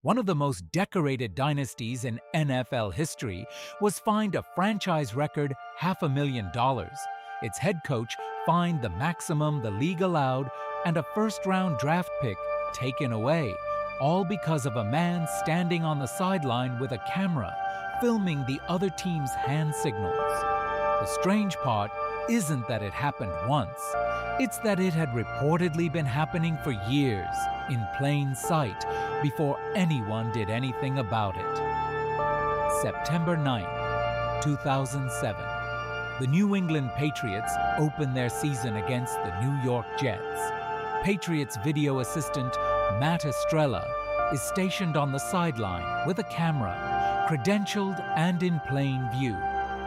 One of the most decorated dynasties in NFL history was fined a franchise record $500,000. Its head coach fined the maximum the league allowed and a first-round draft pick taken away, all because of a man standing on the sideline with a camera filming the other team's hand signals. The strange part isn't that it happened once, it's that it had reportedly been happening for years, in plain sight, before anyone did anything about it. September 9, 2007. The New England Patriots opened their season against the New York Jets. Patriots video assistant Matt Estrella is stationed on the sideline with a camera, credentialed and in plain view,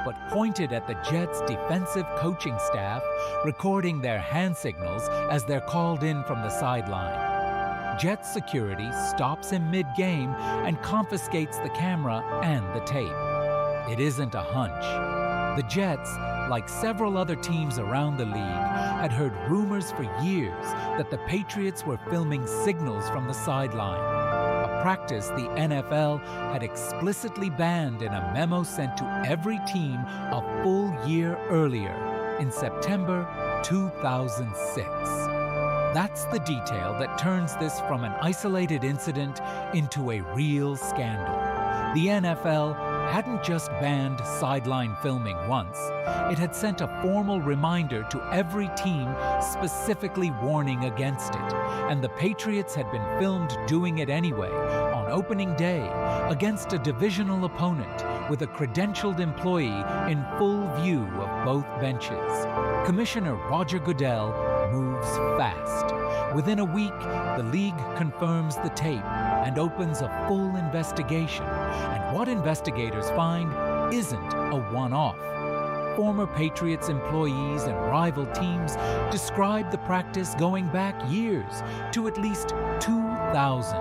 but pointed at the Jets' defensive coaching staff, recording their hand signals as they're called in from the sideline. Jets security stops him mid-game and confiscates the camera and the tape. It isn't a hunch. The Jets, like several other teams around the league, had heard rumors for years that the Patriots were filming signals from the sideline, a practice the NFL had explicitly banned in a memo sent to every team a full year earlier, in September 2006. That's the detail that turns this from an isolated incident into a real scandal. The NFL hadn't just banned sideline filming once, it had sent a formal reminder to every team specifically warning against it, and the Patriots had been filmed doing it anyway on opening day against a divisional opponent with a credentialed employee in full view of both benches. Commissioner Roger Goodell moves fast. Within a week, the league confirms the tape and opens a full investigation. And what investigators find isn't a one-off. Former Patriots employees and rival teams describe the practice going back years to at least 2000,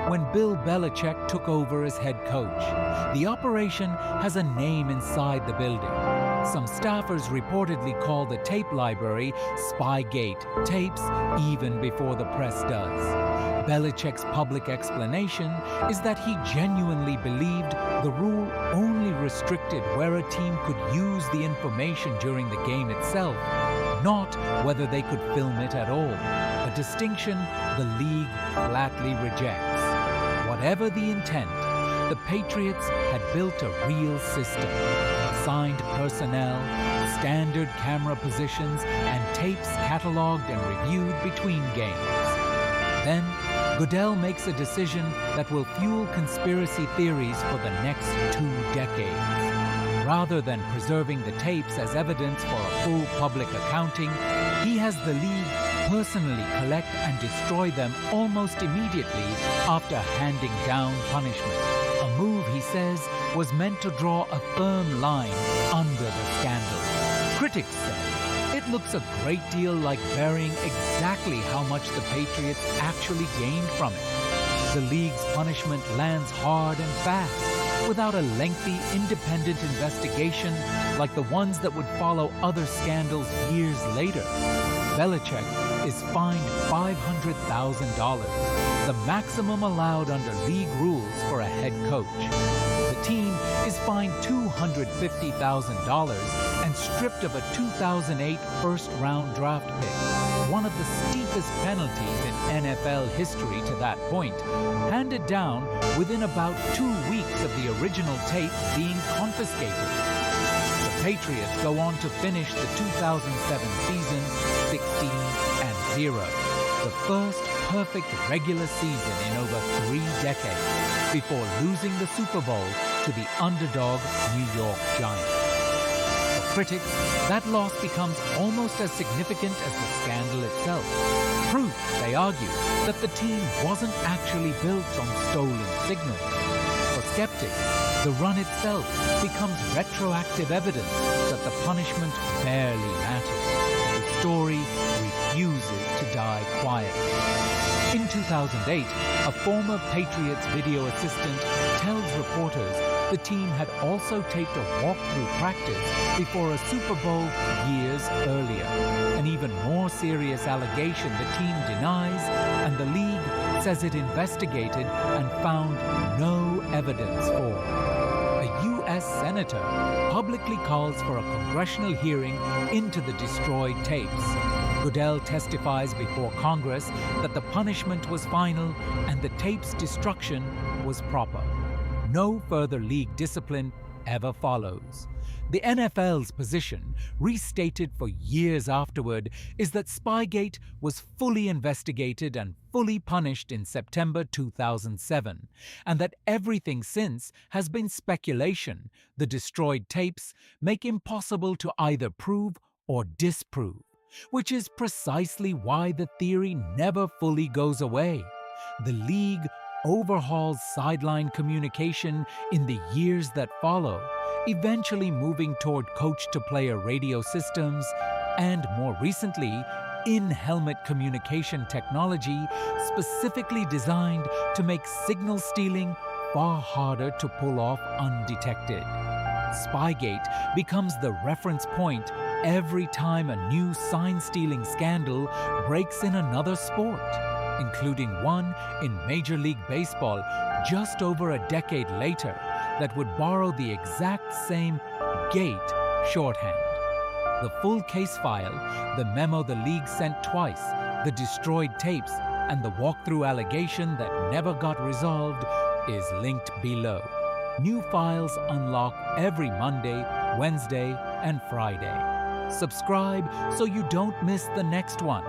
when Bill Belichick took over as head coach. The operation has a name inside the building. Some staffers reportedly call the tape library Spygate tapes even before the press does. Belichick's public explanation is that he genuinely believed the rule only restricted where a team could use the information during the game itself, not whether they could film it at all, a distinction the league flatly rejects. Whatever the intent, the Patriots had built a real system. Assigned personnel, standard camera positions, and tapes cataloged and reviewed between games. Then, Goodell makes a decision that will fuel conspiracy theories for the next 2 decades. Rather than preserving the tapes as evidence for a full public accounting, he has the league personally collect and destroy them almost immediately after handing down punishment. A move, he says, was meant to draw a firm line under the scandal. Critics say it looks a great deal like burying exactly how much the Patriots actually gained from it. The league's punishment lands hard and fast, without a lengthy, independent investigation like the ones that would follow other scandals years later. Belichick is fined $500,000, the maximum allowed under league rules for a head coach. The team is fined $250,000 and stripped of a 2008 first-round draft pick, one of the steepest penalties in NFL history to that point, handed down within about 2 weeks of the original tape being confiscated. The Patriots go on to finish the 2007 season 16-0, the first perfect regular season in over 3 decades, before losing the Super Bowl to the underdog New York Giants. For critics, that loss becomes almost as significant as the scandal itself. Proof, they argue, that the team wasn't actually built on stolen signals. For skeptics, the run itself becomes retroactive evidence that the punishment barely matters. The story refuses to die quietly. In 2008, a former Patriots video assistant tells reporters the team had also taped a walkthrough practice before a Super Bowl years earlier, an even more serious allegation the team denies and the league says it investigated and found no evidence for. A U.S. senator publicly calls for a congressional hearing into the destroyed tapes. Goodell testifies before Congress that the punishment was final and the tape's destruction was proper. No further league discipline ever follows. The NFL's position, restated for years afterward, is that Spygate was fully investigated and fully punished in September 2007, and that everything since has been speculation the destroyed tapes make impossible to either prove or disprove, which is precisely why the theory never fully goes away. The league overhauls sideline communication in the years that follow, eventually moving toward coach-to-player radio systems and, more recently, in-helmet communication technology specifically designed to make signal stealing far harder to pull off undetected. Spygate becomes the reference point every time a new sign-stealing scandal breaks in another sport, including one in Major League Baseball just over a decade later that would borrow the exact same GATE shorthand. The full case file, the memo the league sent twice, the destroyed tapes, and the walkthrough allegation that never got resolved is linked below. New files unlock every Monday, Wednesday, and Friday. Subscribe so you don't miss the next one.